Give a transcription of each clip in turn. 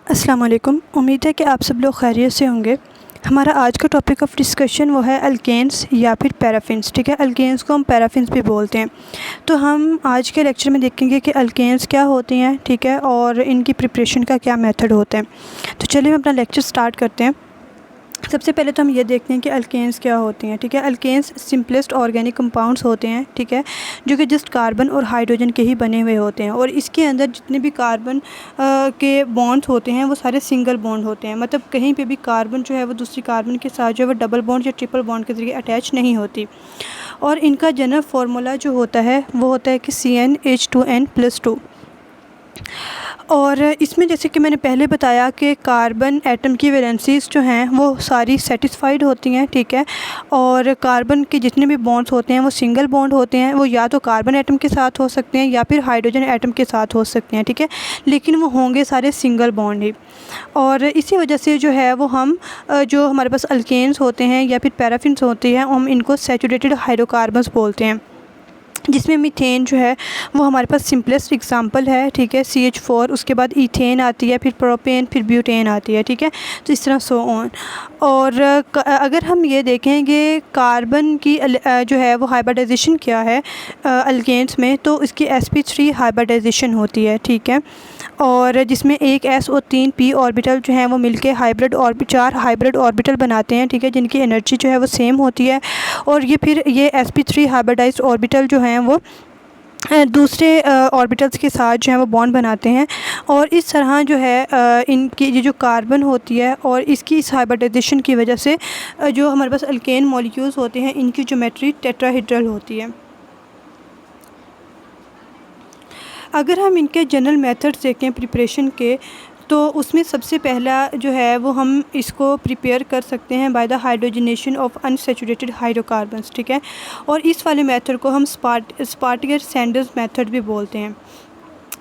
अस्सलाम वालेकुम। उम्मीद है कि आप सब लोग खैरियत से होंगे। हमारा आज का टॉपिक ऑफ डिस्कशन वो है अल्केन्स या फिर पैराफिन्स। ठीक है, अल्केन्स को हम पैराफिन्स भी बोलते हैं। तो हम आज के लेक्चर में देखेंगे कि अल्केन्स क्या होती हैं, ठीक है, और इनकी प्रिपरेशन का क्या मेथड होता है। तो चलिए हम अपना लेक्चर स्टार्ट करते हैं। सबसे पहले तो हम ये देखते हैं कि अल्केन्स क्या होती हैं। ठीक है, अल्केन्स सिंपलेस्ट ऑर्गेनिक कंपाउंड्स होते हैं, ठीक है, जो कि जस्ट कार्बन और हाइड्रोजन के ही बने हुए होते हैं। और इसके अंदर जितने भी कार्बन के बॉन्ड्स होते हैं वो सारे सिंगल बॉन्ड होते हैं। मतलब कहीं पे भी कार्बन जो है वो दूसरी कार्बन के साथ जो है वो डबल बॉन्ड या ट्रिपल बॉन्ड के ज़रिए अटैच नहीं होती। और इनका जनरल फार्मूला जो होता है वो होता है कि CnH2n+2। और इसमें जैसे कि मैंने पहले बताया कि कार्बन एटम की वैलेंसीज़ जो हैं वो सारी सेटिस्फाइड होती हैं, ठीक है। और कार्बन के जितने भी बॉन्ड्स होते हैं वो सिंगल बॉन्ड होते हैं। वो या तो कार्बन एटम के साथ हो सकते हैं या फिर हाइड्रोजन एटम के साथ हो सकते हैं, ठीक है, लेकिन वो होंगे सारे सिंगल बॉन्ड ही। और इसी वजह से जो है वो हम जो हमारे पास अल्केन्स होते हैं या फिर पैराफिन्स होते हैं हम इनको सैचुरेटेड हाइड्रोकार्बन्स बोलते हैं, जिसमें मीथेन जो है वो हमारे पास सिंपलेस्ट एग्जांपल है, ठीक है, CH4, उसके बाद ईथेन आती है, फिर प्रोपेन, फिर ब्यूटेन आती है, ठीक है। तो इस तरह सो ऑन। और अगर हम ये देखेंगे कार्बन की जो है वो हाइब्रिडाइजेशन क्या है अल्केन्स में, तो इसकी sp3 हाइब्रिडाइजेशन होती है, ठीक है। और जिसमें एक S और 3 p ऑर्बिटल जो हैं वो मिलके चार हाइब्रिड ऑर्बिटल बनाते हैं, ठीक है, जिनकी एनर्जी जो है वो सेम होती है। और ये sp3 हाइब्रिडाइज्ड ऑर्बिटल जो हैं वो दूसरे ऑर्बिटल्स के साथ जो है वो बॉन्ड बनाते हैं। और इस तरह जो है इनकी ये जो कार्बन होती है और इसकी इस हाइब्रिडाइजेशन की वजह से जो हमारे पास अल्केन मॉलिक्यूल्स होते हैं इनकी ज्योमेट्री टेट्राहेड्रल होती है। अगर हम इनके जनरल मेथड्स देखें प्रिपरेशन के, तो उसमें सबसे पहला जो है वो हम इसको प्रिपेयर कर सकते हैं by the hydrogenation of unsaturated hydrocarbons, ठीक है। और इस वाले मेथड को हम स्पार्टियर-सैंडर्स मेथड भी बोलते हैं।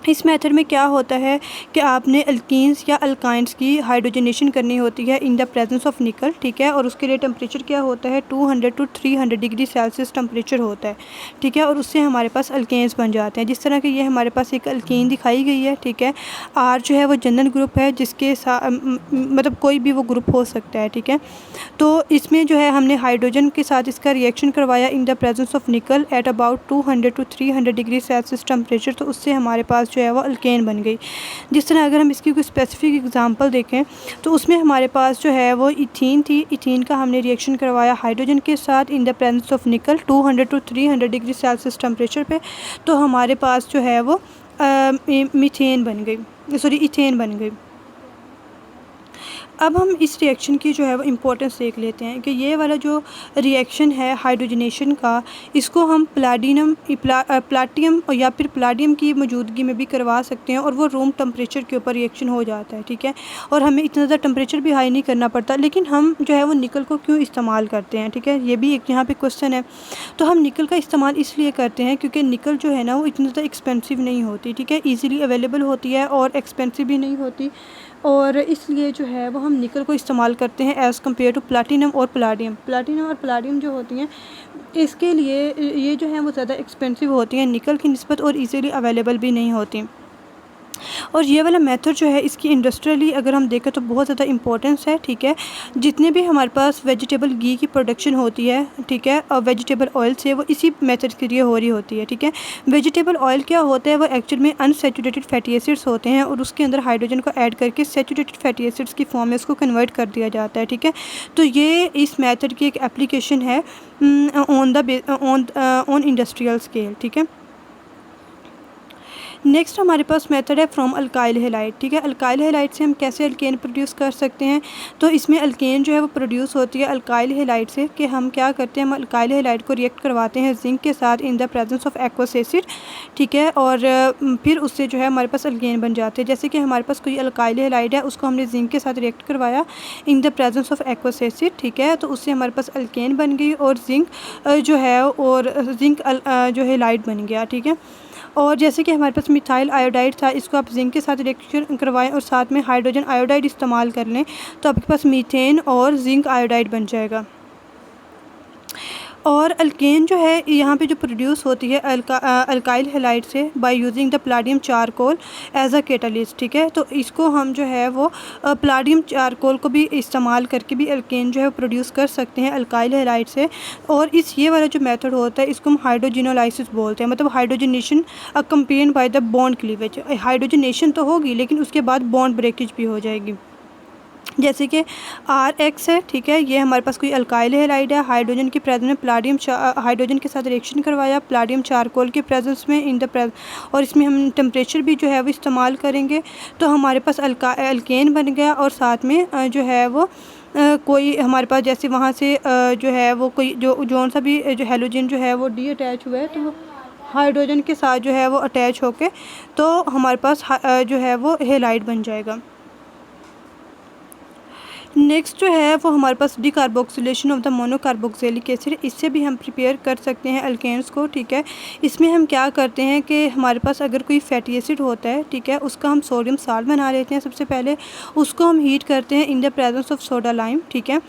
इस मेथड में क्या होता है कि आपने अल्कीन्स या अल्काइंस की हाइड्रोजनेशन करनी होती है इन द प्रेजेंस ऑफ निकल, ठीक है। और उसके लिए टेम्परेचर क्या होता है 200 to 300 डिग्री सेल्सियस टेम्परेचर होता है, ठीक है। और उससे हमारे पास अल्केन्स बन जाते हैं। जिस तरह कि ये हमारे पास एक अल्कीन दिखाई गई है, ठीक है। आर जो है वो जनरल ग्रुप है जिसके साथ मतलब कोई भी वो ग्रुप हो सकता है, ठीक है। तो इसमें जो है हमने हाइड्रोजन के साथ इसका रिएक्शन करवाया इन द प्रेजेंस ऑफ निकल at about 200 to 300 degree Celsius temperature, तो उससे हमारे पास जो है वो अल्केन बन गई। जिस तरह अगर हम इसकी कोई स्पेसिफिक एग्जांपल देखें तो उसमें हमारे पास जो है वो इथीन थी। इथीन का हमने रिएक्शन करवाया हाइड्रोजन के साथ इन द प्रेजेंस ऑफ निकल 200 to 300 डिग्री सेल्सियस टेम्परेचर पे, तो हमारे पास जो है वो मीथेन बन गई, सॉरी इथेन बन गई। अब हम इस रिएक्शन की जो है वो इम्पोर्टेंस देख लेते हैं कि ये वाला जो रिएक्शन है हाइड्रोजनेशन का, इसको हम प्लाटियम या फिर प्लाडियम की मौजूदगी में भी करवा सकते हैं और वो रूम टेम्परेचर के ऊपर रिएक्शन हो जाता है, ठीक है। और हमें इतना ज़्यादा टेम्परेचर भी हाई नहीं करना पड़ता। लेकिन हम जो है वो निकल को क्यों इस्तेमाल करते हैं, ठीक है, ये भी एक यहाँ पर क्वेश्चन है। तो हम निकल का इस्तेमाल इसलिए करते हैं क्योंकि निकल जो है ना वो इतनी ज़्यादा एक्सपेंसिव नहीं होती, ठीक है, ईज़िली अवेलेबल होती है और एक्सपेंसिव भी नहीं होती। और इसलिए जो है वो हम निकल को इस्तेमाल करते हैं एज़ कम्पेयर टू प्लाटिनम और प्लाटियम जो होती हैं इसके लिए ये जो है वो ज़्यादा एक्सपेंसिव होती हैं निकल की निस्बत और इजीली अवेलेबल भी नहीं होती। और ये वाला मेथड जो है इसकी इंडस्ट्रियली अगर हम देखें तो बहुत ज़्यादा इंपॉर्टेंस है, ठीक है। जितने भी हमारे पास वेजिटेबल घी की प्रोडक्शन होती है, ठीक है, और वेजिटेबल ऑयल से वो इसी मेथड के लिए हो रही होती है, ठीक है। वेजिटेबल ऑयल क्या होता है, वो एक्चुअल में अनसैचुरेटेड फैटी एसिड्स होते हैं और उसके अंदर हाइड्रोजन को ऐड करके सैचुरेटेड फैटी एसिड्स की फॉर्म में उसको कन्वर्ट कर दिया जाता है, ठीक है। तो ये इस मेथड की एक एप्लीकेशन है ऑन इंडस्ट्रियल स्केल, ठीक है। नेक्स्ट हमारे पास मेथड है फ्रॉम अल्काइल हैलाइड, ठीक है। अल्काइल हैलाइड से हम कैसे अल्केन प्रोड्यूस कर सकते हैं, तो इसमें अल्केन जो है वो प्रोड्यूस होती है अल्काइल हैलाइड से। कि हम क्या करते हैं, हम अल्काइल हैलाइड को रिएक्ट करवाते हैं जिंक के साथ in the presence of aqueous acid, ठीक है। और फिर उससे जो है हमारे पास अल्केन बन जाते हैं। जैसे कि हमारे पास कोई अल्काइल हैलाइड है उसको हमने जिंक के साथ रिएक्ट करवाया in the presence of aqueous acid, ठीक है, तो उससे हमारे पास अल्केन बन गई और जिंक जो है और जिंक जो हैलाइड बन गया, ठीक है। और जैसे कि हमारे पास मिथाइल आयोडाइड था, इसको आप जिंक के साथ रिएक्शन करवाएं और साथ में हाइड्रोजन आयोडाइड इस्तेमाल कर लें तो आपके पास मीथेन और जिंक आयोडाइड बन जाएगा। और अल्केन जो है यहाँ पे जो प्रोड्यूस होती है अल्काइल हैलाइड से by using the palladium charcoal as a catalyst, ठीक है। तो इसको हम जो है वो प्लाडियम चारकोल को भी इस्तेमाल करके भी अल्केन जो है प्रोड्यूस कर सकते हैं अल्काइल हैलाइड से। और ये वाला जो मेथड होता है इसको हम हाइड्रोजिनोलाइसिस बोलते हैं, मतलब hydrogenation accompanied by the bond cleavage. Hydrogenation तो होगी लेकिन उसके बाद बॉन्ड ब्रेकेज भी हो जाएगी। जैसे कि RX है, ठीक है, ये हमारे पास कोई अल्काइल हैलाइड है, हाइड्रोजन की प्रेजेंस में हाइड्रोजन के साथ रिएक्शन करवाया प्लाडियम चारकोल के प्रेजेंस में इन द और इसमें हम टेम्परेचर भी जो है वो इस्तेमाल करेंगे तो हमारे पास अल्केन बन गया। और साथ में जो है वो कोई हमारे पास जैसे वहाँ से जो है वो कोई जोन सा भी जो हैलोजन जो है वो डी अटैच हुआ है तो वो हाइड्रोजन के साथ जो है वो अटैच होके तो हमारे पास जो है वो हैलाइड बन जाएगा। नेक्स्ट जो है वो हमारे पास decarboxylation of the monocarboxylic acid, इससे भी हम प्रिपेयर कर सकते हैं अल्केन्स को, ठीक है। इसमें हम क्या करते हैं कि हमारे पास अगर कोई फैटी एसिड होता है, ठीक है, उसका हम सोडियम साल्ट बना लेते हैं। सबसे पहले उसको हम हीट करते हैं in the presence of soda lime, ठीक है।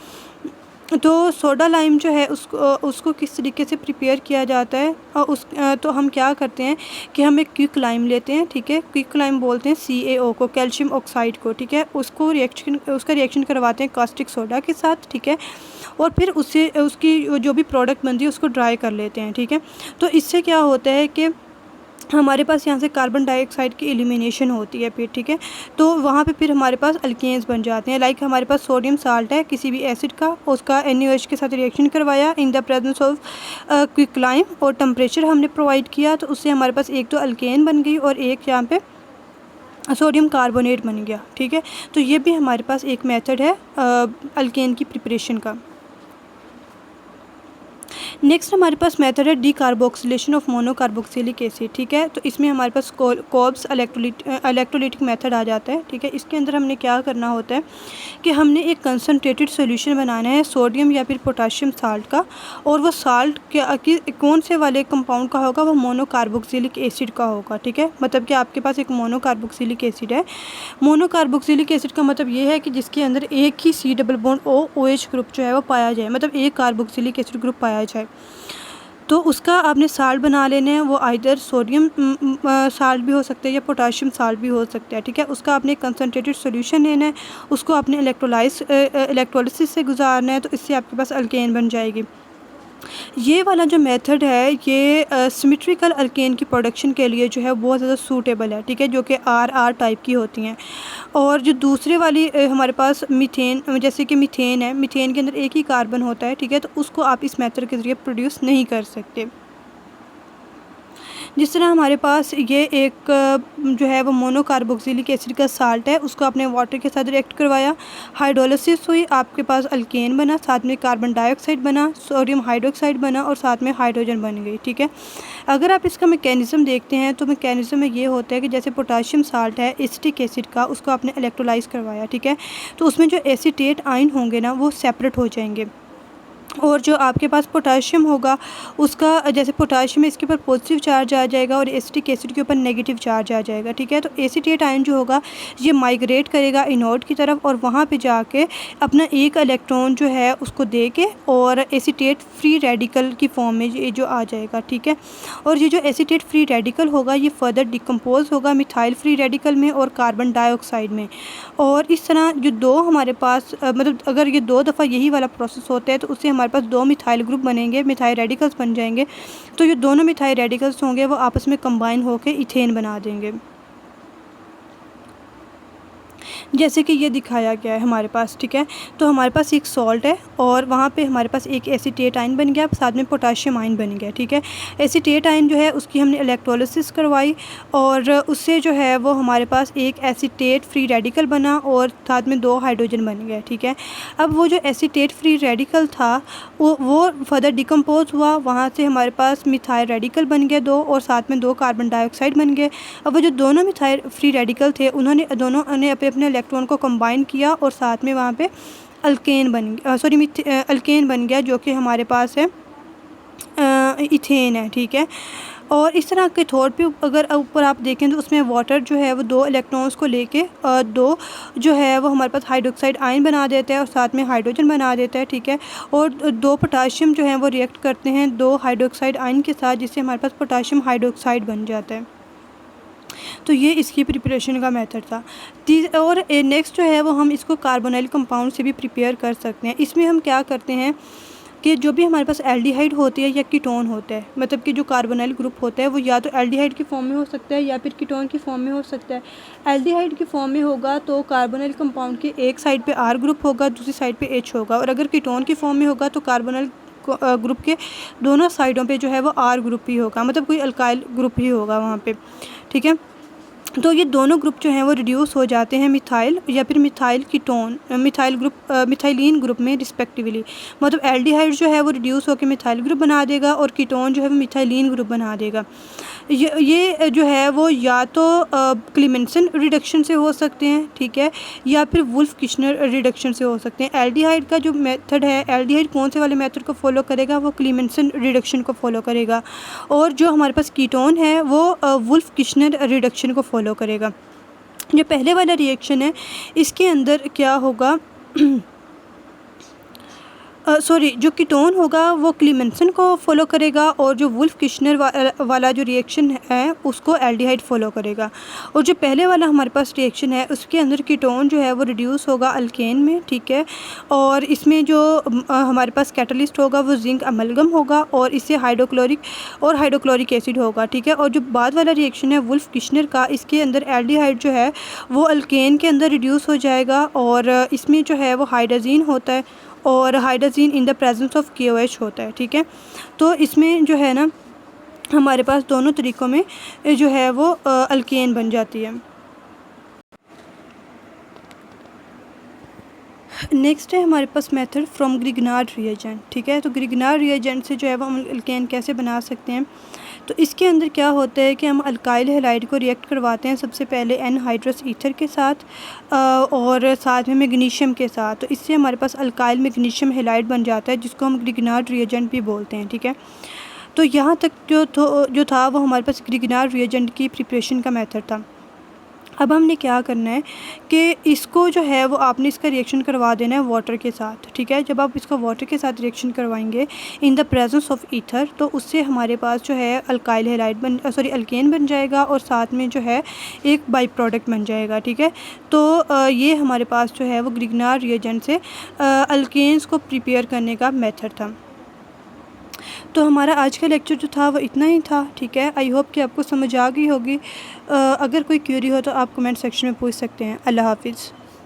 तो सोडा लाइम जो है उसको किस तरीके से प्रिपेयर किया जाता है और तो हम क्या करते हैं कि हम एक क्विक लाइम लेते हैं, ठीक है। क्विक लाइम बोलते हैं CaO को, कैल्शियम ऑक्साइड को, ठीक है। उसका रिएक्शन करवाते हैं कास्टिक सोडा के साथ, ठीक है। और फिर उसकी जो भी प्रोडक्ट बनती है उसको ड्राई कर लेते हैं, ठीक है। तो इससे क्या होता है कि हमारे पास यहाँ से कार्बन डाइऑक्साइड की एलिमिनेशन होती है फिर, ठीक है। तो वहाँ पे फिर हमारे पास अल्केन्स बन जाते हैं। लाइक हमारे पास सोडियम साल्ट है किसी भी एसिड का, उसका NaOH के साथ रिएक्शन करवाया in the presence of quick lime और टेम्परेचर हमने प्रोवाइड किया तो उससे हमारे पास एक तो अल्केन बन गई और एक यहाँ पे सोडियम कार्बोनेट बन गया, ठीक है। तो ये भी हमारे पास एक मेथड है अल्केन की प्रिपरेशन का। नेक्स्ट हमारे पास मेथड है डीकार्बोक्सिलेशन ऑफ मोनोकार्बोक्सिलिक एसिड, ठीक है। तो इसमें हमारे पास कोब्स इलेक्ट्रोलिटिक मेथड आ जाता है, ठीक है। इसके अंदर हमने क्या करना होता है कि हमने एक कंसनट्रेटेड सॉल्यूशन बनाना है सोडियम या फिर पोटाशियम साल्ट का, और वो साल्ट कौन से वाले कंपाउंड का होगा, वो मोनोकार्बोक्सिलिक एसिड का होगा, ठीक है। मतलब कि आपके पास एक मोनोकार्बोक्सिलिक एसिड है। मोनोकार्बोक्सिलिक एसिड का मतलब ये है कि जिसके अंदर एक ही C double bond OH group जो है वो पाया जाए, मतलब एक कार्बोक्सिलिक एसिड ग्रुप पाया जाए। तो उसका आपने साल्ट बना लेना है, वो आइदर सोडियम साल्ट भी हो सकता है या पोटाशियम साल्ट भी हो सकता है, ठीक है। उसका आपने कंसनट्रेटेड सॉल्यूशन लेना है, उसको आपने इलेक्ट्रोलिसिस से गुजारना है, तो इससे आपके पास अल्केन बन जाएगी। ये वाला जो मेथड है ये सिमेट्रिकल अल्केन की प्रोडक्शन के लिए जो है बहुत ज़्यादा सूटेबल है, ठीक है, जो कि RR टाइप की होती हैं। और जो दूसरे वाली हमारे पास मीथेन, जैसे कि मीथेन है, मीथेन के अंदर एक ही कार्बन होता है, ठीक है, तो उसको आप इस मेथड के ज़रिए प्रोड्यूस नहीं कर सकते। जिस तरह हमारे पास ये एक जो है वो मोनोकार्बोक्सिलिक एसिड का साल्ट है, उसको आपने वाटर के साथ रिएक्ट करवाया, हाइड्रोलिसिस हुई, आपके पास अल्केन बना, साथ में कार्बन डाइऑक्साइड बना, सोडियम हाइड्रोक्साइड बना और साथ में हाइड्रोजन बन गई, ठीक है। अगर आप इसका मैकेनिज़्म देखते हैं तो मैकेनिज़्म में ये होता है कि जैसे पोटाशियम साल्ट है एसिटिक एसिड का, उसको आपने इलेक्ट्रोलाइज़ करवाया, ठीक है, तो उसमें जो एसीटेट आयन होंगे ना वो सेपरेट हो जाएंगे। और जो आपके पास पोटाशियम होगा उसका जैसे पोटाशियम है इसके ऊपर पॉजिटिव चार्ज आ जाएगा और एसिटिक एसिड के ऊपर नेगेटिव चार्ज आ जाएगा, ठीक है। तो एसीटेट आयन जो होगा ये माइग्रेट करेगा एनोड की तरफ और वहाँ पे जाके अपना एक इलेक्ट्रॉन जो है उसको दे के और एसीटेट फ्री रेडिकल की फॉर्म में ये जो आ जाएगा, ठीक है। और ये जो एसीटेट फ्री रेडिकल होगा ये फर्दर डिकम्पोज होगा मिथाइल फ्री रेडिकल में और कार्बन डाइऑक्साइड में। और इस तरह जो दो हमारे पास मतलब अगर ये दो दफ़ा यही वाला प्रोसेस होता है तो उससे हमारे पास दो मिथाइल ग्रुप बनेंगे, मिथाइल रेडिकल्स बन जाएंगे। तो ये दोनों मिथाइल रेडिकल्स होंगे वो आपस में कंबाइन होकर इथेन बना देंगे, जैसे कि ये दिखाया गया है हमारे पास, ठीक है। तो हमारे पास एक सॉल्ट है और वहाँ पे हमारे पास एक एसीटेट आयन बन गया, साथ में पोटाशियम आयन बन गया, ठीक है। एसीटेट आयन जो है उसकी हमने इलेक्ट्रोलिसिस करवाई और उससे जो है वो हमारे पास एक एसीटेट फ्री रेडिकल बना और साथ में दो हाइड्रोजन बन गया, ठीक है। अब वो जो एसीटेट फ्री रेडिकल था वो फर्दर डिकम्पोज हुआ, वहाँ से हमारे पास मिथाइल रेडिकल बन गए दो और साथ में दो कार्बन डाइऑक्साइड बन गए। अब वो जो दोनों मिथाइल फ्री रेडिकल थे उन्होंने दोनों ने अपने इलेक्ट्रॉन को कंबाइन किया और साथ में वहाँ पे अल्केन बन गया जो कि हमारे पास है इथेन है, ठीक है। और इस तरह के थोड़ पे अगर ऊपर आप देखें तो उसमें वाटर जो है वो 2 इलेक्ट्रॉन्स को लेके 2 जो है वो हमारे पास हाइड्रोक्साइड आयन बना देता है और साथ में हाइड्रोजन बना देता है, ठीक है। और 2 पोटाशियम जो हैं वो रिएक्ट करते हैं 2 हाइड्रोक्साइड आयन के साथ, जिससे हमारे पास पोटाशियम हाइड्रोक्साइड बन जाता है। तो ये इसकी प्रिपरेशन का मेथड था। और नेक्स्ट जो है वो हम इसको कार्बोनाइल कंपाउंड से भी प्रिपेयर कर सकते हैं। इसमें हम क्या करते हैं कि जो भी हमारे पास एल्डिहाइड होती है या कीटोन होता है, मतलब कि जो कार्बोनाइल ग्रुप होता है वो या तो एल्डिहाइड की फॉर्म में हो सकता है या फिर कीटोन की फॉर्म में हो सकता है। एल्डिहाइड की फॉर्म में होगा तो कार्बोनाइल कंपाउंड के एक साइड पे R ग्रुप होगा, दूसरी साइड पे H होगा। और अगर कीटोन की फॉर्म में होगा तो कार्बोनाइल ग्रुप के दोनों साइडों पे जो है वो R ग्रुप ही होगा, मतलब कोई अल्काइल ग्रुप ही होगा वहाँ पे, ठीक है। तो ये दोनों ग्रुप जो हैं वो रिड्यूस हो जाते हैं मिथाइल या फिर methyl ketone methyl group methylene group में रिस्पेक्टिवली। मतलब एल्डिहाइड जो है वो रिड्यूस होकर मिथाइल ग्रुप बना देगा और कीटोन जो है वो मिथाइलिन ग्रुप बना देगा। ये जो है वो या तो क्लीमेंसन रिडक्शन से हो सकते हैं, ठीक है, या फिर वुल्फ किशनर रिडक्शन से हो सकते हैं। एल्डिहाइड का जो मेथड है, एल्डिहाइड कौन से वाले मेथड को फॉलो करेगा, वो क्लीमेंसन रिडक्शन को फॉलो करेगा। और जो हमारे पास कीटोन है वो वुल्फ किशनर रिडक्शन को फॉलो करेगा। जो पहले वाला रिएक्शन है इसके अंदर क्या होगा जो कीटोन होगा वो क्लीमेंसन को फॉलो करेगा और जो वुल्फ किशनर वाला जो रिएक्शन है उसको एल्डिहाइड फॉलो करेगा। और जो पहले वाला हमारे पास रिएक्शन है उसके अंदर कीटोन जो है वो रिड्यूस होगा अल्केन में, ठीक है। और इसमें जो हमारे पास कैटलिस्ट होगा वो जिंक अमलगम होगा और इससे हाइड्रोक्लोरिक एसिड होगा, ठीक है। और जो बाद वाला रिएक्शन है वुल्फ किशनर का, इसके अंदर एल्डिहाइड जो है वो अल्केन के अंदर रिड्यूस हो जाएगा और इसमें जो है वो हाइड्रोजीन होता है और hydrazine in the presence of KOH होता है, ठीक है। तो इसमें जो है ना हमारे पास दोनों तरीक़ों में जो है वो अल्केन बन जाती है। नेक्स्ट है हमारे पास मेथड फ्रॉम ग्रिग्नार्ड रिएजेंट, ठीक है। तो ग्रिग्नार्ड रिएजेंट से जो है वो हम अल्केन कैसे बना सकते हैं। तो इसके अंदर क्या होता है कि हम अल्काइल हैलाइड को रिएक्ट करवाते हैं सबसे पहले एनहाइड्रस ईथर के साथ और साथ में मैग्नीशियम के साथ। तो इससे हमारे पास अल्काइल मैग्नीशियम हैलाइड बन जाता है जिसको हम ग्रिग्नार्ड रिएजेंट भी बोलते हैं, ठीक है। तो यहाँ तक जो था वो हमारे पास ग्रिग्नार्ड रिएजेंट की प्रिपरेशन का मेथड था। अब हमने क्या करना है कि इसको जो है वो आपने इसका रिएक्शन करवा देना है वाटर के साथ, ठीक है। जब आप इसका वाटर के साथ रिएक्शन करवाएंगे in the presence of ether तो उससे हमारे पास जो है अल्काइल हैलाइड अल्केन बन जाएगा और साथ में जो है एक बाई प्रोडक्ट बन जाएगा, ठीक है। तो ये हमारे पास जो है वो ग्रिग्नार्ड रिएजेंट से अल्केन्स को प्रिपेयर करने का मेथड था। तो हमारा आज का लेक्चर जो था वो इतना ही था, ठीक है। आई होप कि आपको समझ आ गई होगी। अगर कोई क्वेरी हो तो आप कमेंट सेक्शन में पूछ सकते हैं। अल्लाह हाफिज़।